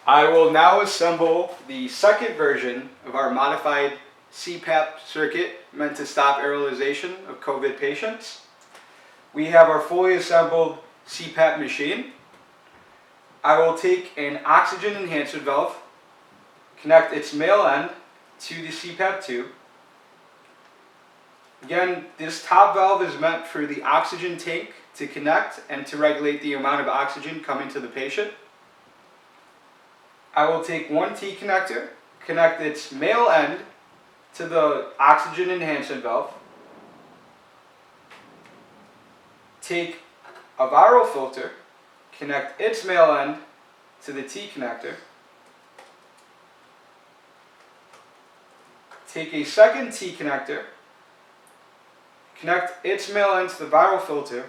I will now assemble the second version of our modified CPAP circuit meant to stop aerolization of COVID patients. We have our fully assembled CPAP machine. I will take an oxygen enhancement valve, connect its male end to the CPAP tube. Again, this top valve is meant for the oxygen tank to connect and to regulate the amount of oxygen coming to the patient. I will take one T connector, connect its male end to the oxygen enhancement valve, take a viral filter, connect its male end to the T connector, take a second T connector, connect its male end to the viral filter.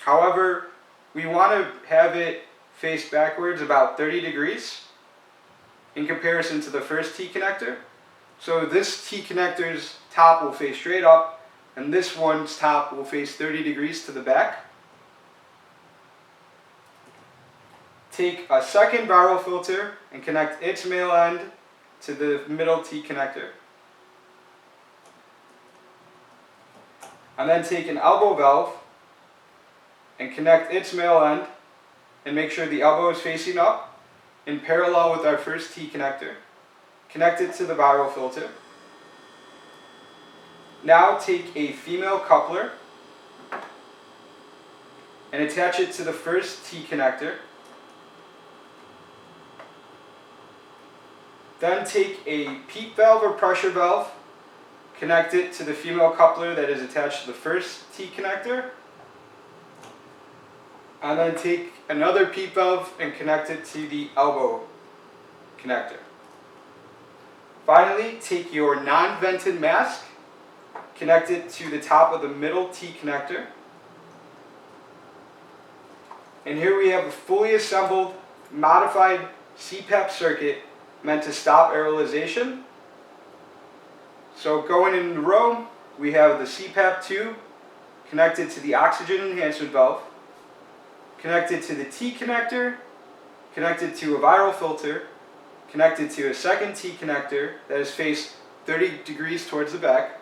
However, we want to have it face backwards about 30 degrees in comparison to the first T connector. So this T connector's top will face straight up, and this one's top will face 30 degrees to the back. Take a second viral filter and connect its male end to the middle T connector. And then take an elbow valve and connect its male end and make sure the elbow is facing up in parallel with our first T connector. Connect it to the viral filter. Now take a female coupler and attach it to the first T connector. Then take a PEEP valve or pressure valve, connect it to the female coupler that is attached to the first T connector. And then take another PEEP valve and connect it to the elbow connector. Finally, take your non-vented mask, connect it to the top of the middle T connector. And here we have a fully assembled, modified CPAP circuit meant to stop aerolization. So going in the row, we have the CPAP tube connected to the oxygen enhancement valve, connected to the T connector, connected to a viral filter, connected to a second T connector that is faced 30 degrees towards the back,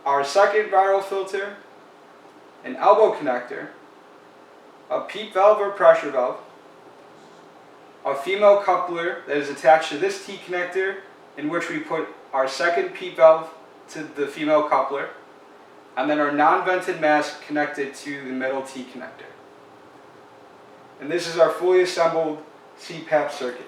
our second viral filter, an elbow connector, a PEEP valve or pressure valve, a female coupler that is attached to this T connector in which we put our second PEEP valve to the female coupler, and then our non-vented mask connected to the middle T connector. And this is our fully assembled CPAP circuit.